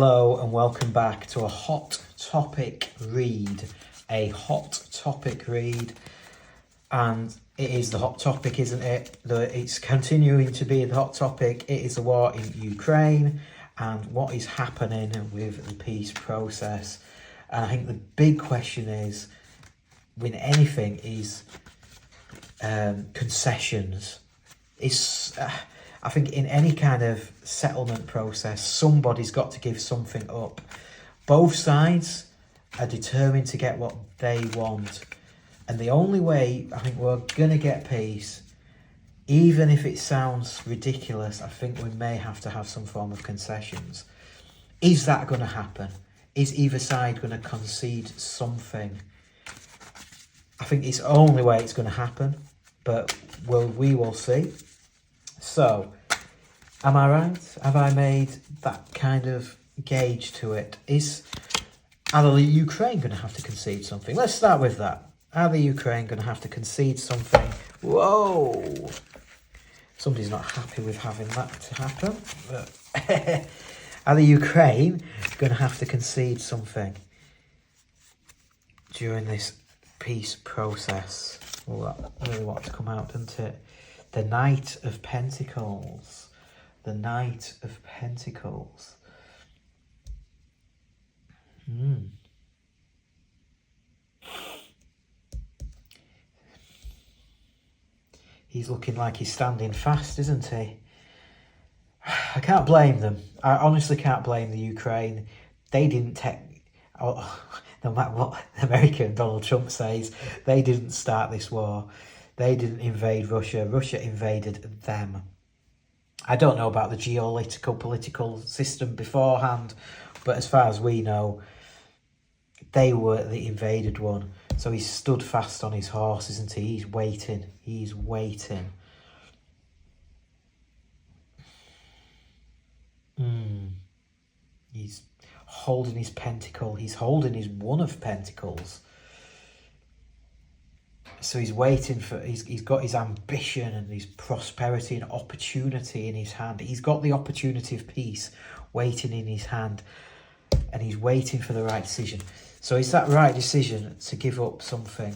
Hello and welcome back to a hot topic read. A hot topic read. And it is the hot topic, isn't it? It's continuing to be the hot topic. It is the war in Ukraine and what is happening with the peace process. And I think the big question is, with anything, is concessions. I think in any kind of settlement process, somebody's got to give something up. Both sides are determined to get what they want. And the only way I think we're going to get peace, even if it sounds ridiculous, I think we may have to have some form of concessions. Is that going to happen? Is either side going to concede something? I think it's the only way it's going to happen, but we will see. So, am I right? Have I made that kind of gauge to it? Are the Ukraine going to have to concede something? Let's start with that. Are the Ukraine going to have to concede something? Whoa! Somebody's not happy with having that to happen. But are the Ukraine going to have to concede something during this peace process? Well, that really wanted to come out, didn't it? The Knight of Pentacles. The Knight of Pentacles. He's looking like he's standing fast, isn't he? I can't blame them. I honestly can't blame the Ukraine. They didn't take... Oh, no matter what America and Donald Trump says, they didn't start this war. They didn't invade Russia. Russia invaded them. I don't know about the political system beforehand, but as far as we know, they were the invaded one. So he's stood fast on his horse, isn't he? He's waiting. He's waiting. He's holding his pentacle. He's holding his one of pentacles. So he's waiting for, he's got his ambition and his prosperity and opportunity in his hand. He's got the opportunity of peace waiting in his hand. And he's waiting for the right decision. So is that right decision to give up something?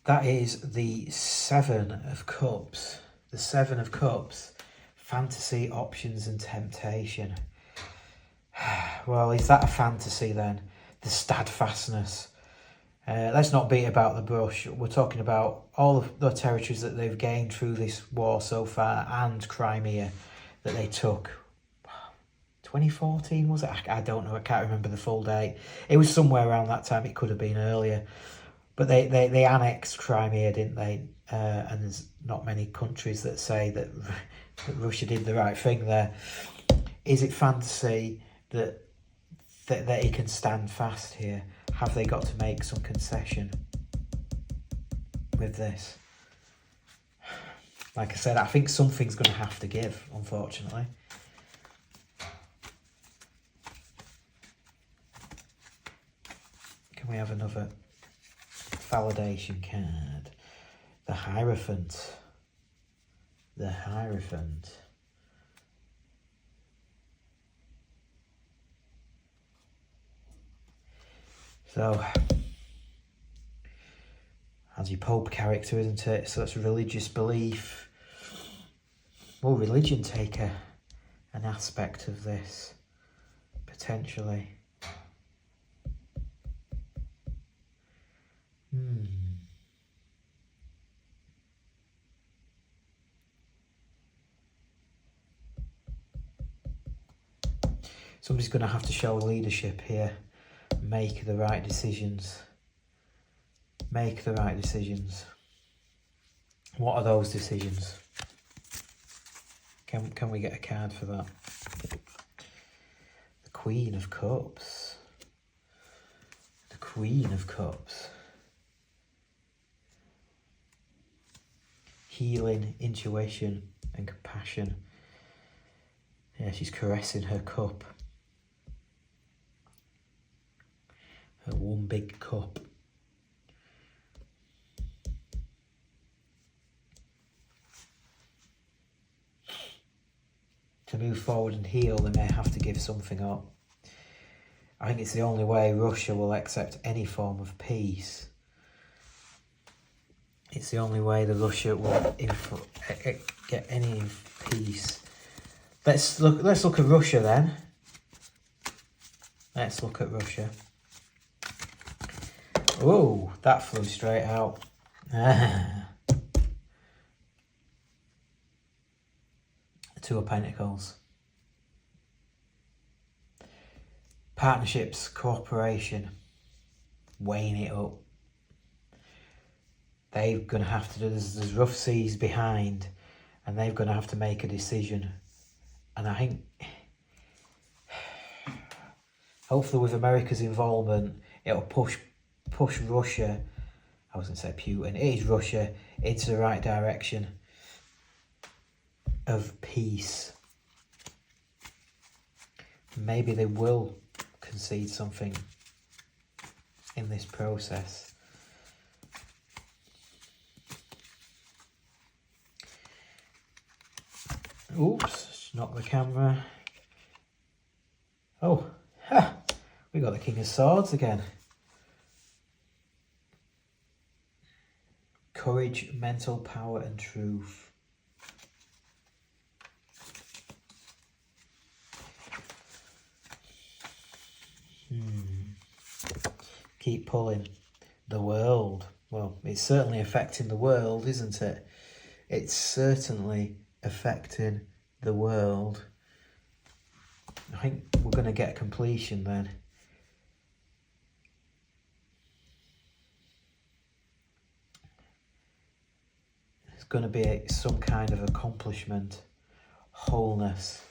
That is the Seven of Cups. The Seven of Cups. Fantasy, options and temptation. Well, is that a fantasy then? The steadfastness. Let's not beat about the bush. We're talking about all of the territories that they've gained through this war so far and Crimea that they took. 2014 was it? I don't know. I can't remember the full date. It was somewhere around that time. It could have been earlier. But they annexed Crimea, didn't they? And there's not many countries that say that Russia did the right thing there. Is it fantasy that he can stand fast here? Have they got to make some concession with this? Like I said, I think something's going to have to give, unfortunately. Can we have another validation card? The Hierophant. The Hierophant. So, as your Pope character, isn't it? So that's religious belief. Will religion take an aspect of this? Potentially. Somebody's going to have to show leadership here. Make the right decisions. Make the right decisions. What are those decisions? Can we get a card for that? The Queen of Cups. The Queen of Cups. Healing, intuition and compassion. Yeah, she's caressing her cup. Her one big cup. move forward and heal, they may have to give something up. I think it's the only way Russia will accept any form of peace. It's the only way that Russia will get any peace. Let's look at Russia then. Let's look at Russia. Oh, that flew straight out. Two of Pentacles. Partnerships, cooperation, weighing it up. They're going to have to do, there's rough seas behind, and they're going to have to make a decision. And I think, hopefully with America's involvement, it'll push Russia, I was going to say Putin, it is Russia, into the right direction of peace. Maybe they will concede something in this process. Oops, knock the camera. Oh, ha! We got the King of Swords again. Courage, mental power and truth. Keep pulling. The world. Well, it's certainly affecting the world, isn't it? It's certainly affecting the world. I think we're going to get completion then. There's going to be some kind of accomplishment, wholeness.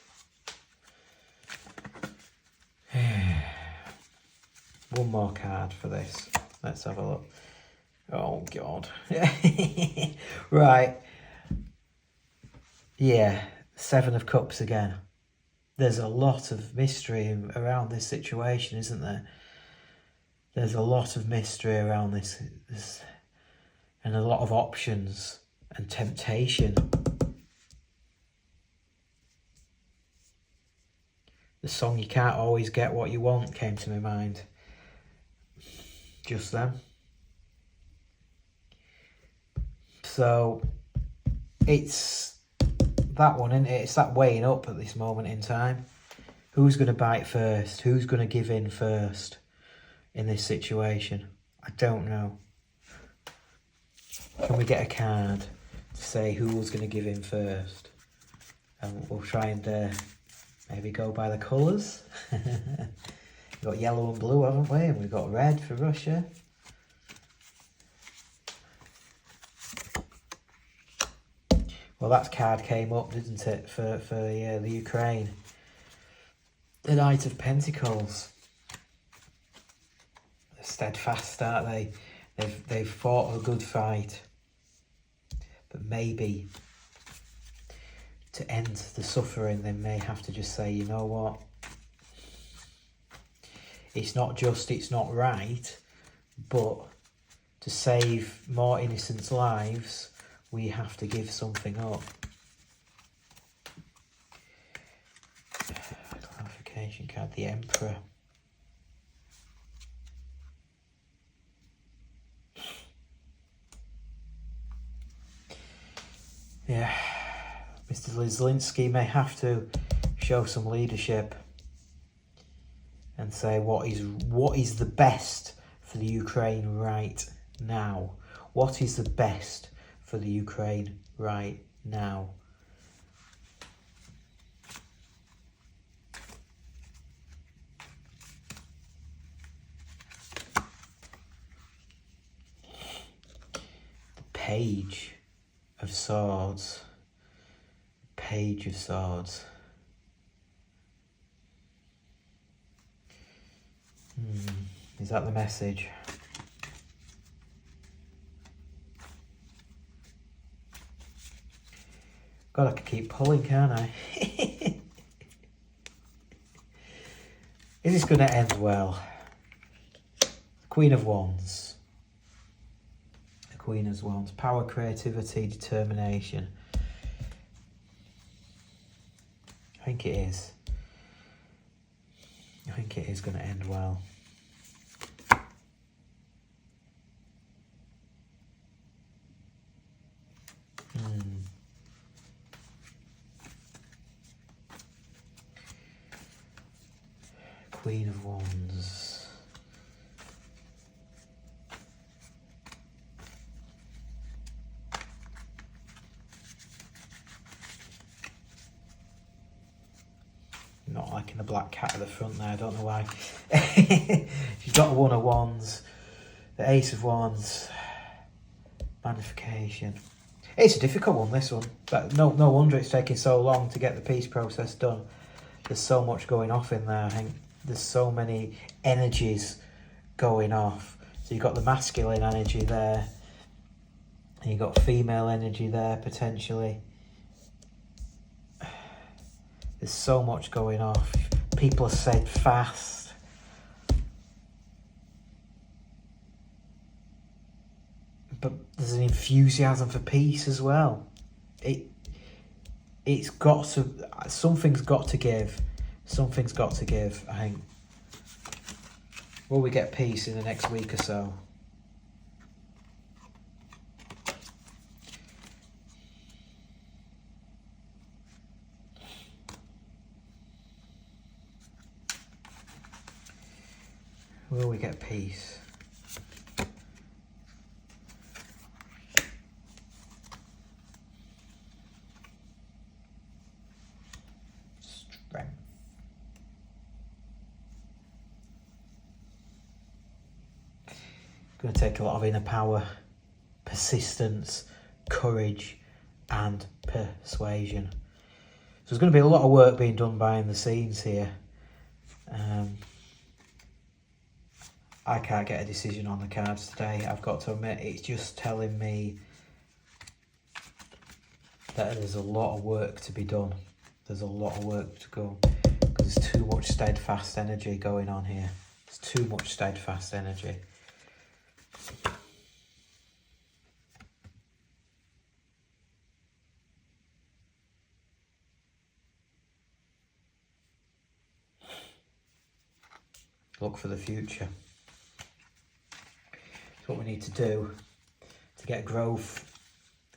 One more card for this. Let's have a look. Oh, God. Right. Yeah, Seven of Cups again. There's a lot of mystery around this situation, isn't there? There's a lot of mystery around this and a lot of options and temptation. The song You Can't Always Get What You Want came to my mind just then. So it's that one, isn't it? It's that weighing up at this moment in time. Who's going to bite first? Who's going to give in first in this situation? I don't know. Can we get a card to say who was going to give in first? And we'll try and maybe go by the colours. We've got yellow and blue, haven't we? And we've got red for Russia. Well, that card came up, didn't it, for the Ukraine? The Knight of Pentacles. They're steadfast, aren't they? They've fought a good fight. But maybe to end the suffering, they may have to just say, you know what? It's not just, it's not right, but to save more innocent lives, we have to give something up. Clarification card, the Emperor. Yeah, Mr. Zelensky may have to show some leadership and say what is the best for the Ukraine right now. What is the best for the Ukraine right now? The Page of Swords. Page of Swords. Is that the message? God, I could keep pulling, can't I? Is this going to end well? Queen of Wands. The Queen of Wands. Power, creativity, determination. I think it is. I think it is going to end well. Queen of Wands. Not liking the black cat at the front there, I don't know why. You've got a One of Wands, the Ace of Wands, Magnification. It's a difficult one, this one. But no wonder it's taking so long to get the peace process done. There's so much going off in there. I think there's so many energies going off. So you've got the masculine energy there, and you've got female energy there potentially. There's so much going off. People are steadfast. But there's an enthusiasm for peace as well. It's got to, something's got to give. Something's got to give, I think. Will we get peace in the next week or so? Will we get peace? Strength. Going to take a lot of inner power, persistence, courage, and persuasion. So there's going to be a lot of work being done behind the scenes here. I can't get a decision on the cards today. I've got to admit, it's just telling me that there's a lot of work to be done. There's a lot of work to go, because there's too much steadfast energy going on here. There's too much steadfast energy. Look for the future. What we need to do to get growth,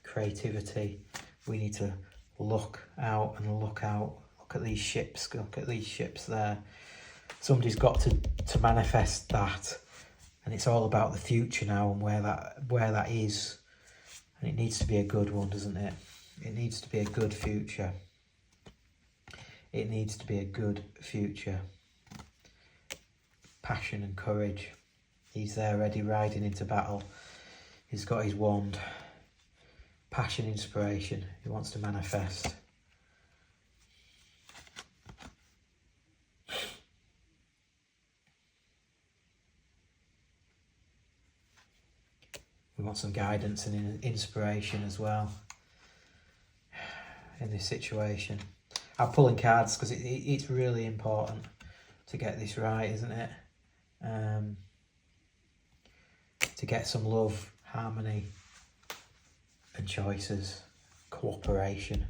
creativity, we need to look out and look out. Look at these ships, look at these ships there. Somebody's got to manifest that, and it's all about the future now and where that is. And it needs to be a good one, doesn't it? It needs to be a good future. It needs to be a good future. Passion and courage. He's there ready, riding into battle. He's got his wand. Passion, inspiration. He wants to manifest. We want some guidance and inspiration as well in this situation. I'm pulling cards because it's really important to get this right, isn't it? To get some love, harmony, and choices, cooperation.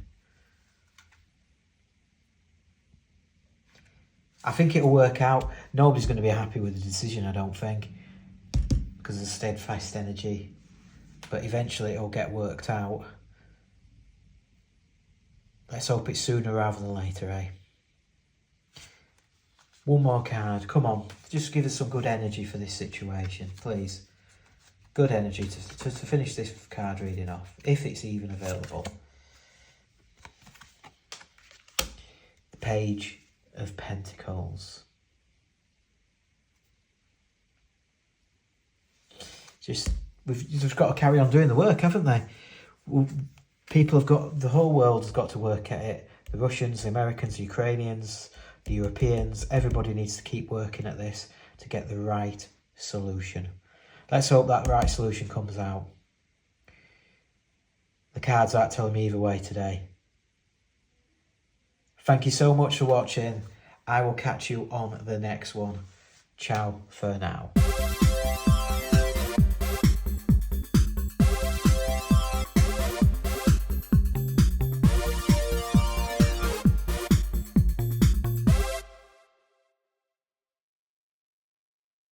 I think it'll work out. Nobody's going to be happy with the decision, I don't think, because of steadfast energy. But eventually it'll get worked out. Let's hope it's sooner rather than later, eh? One more card. Come on. Just give us some good energy for this situation, please. Good energy to finish this card reading off, if it's even available. The Page of Pentacles. We've just got to carry on doing the work, haven't they? People have got, the whole world has got to work at it. The Russians, the Americans, the Ukrainians, the Europeans, everybody needs to keep working at this to get the right solution. Let's hope that right solution comes out. The cards aren't telling me either way today. Thank you so much for watching. I will catch you on the next one. Ciao for now.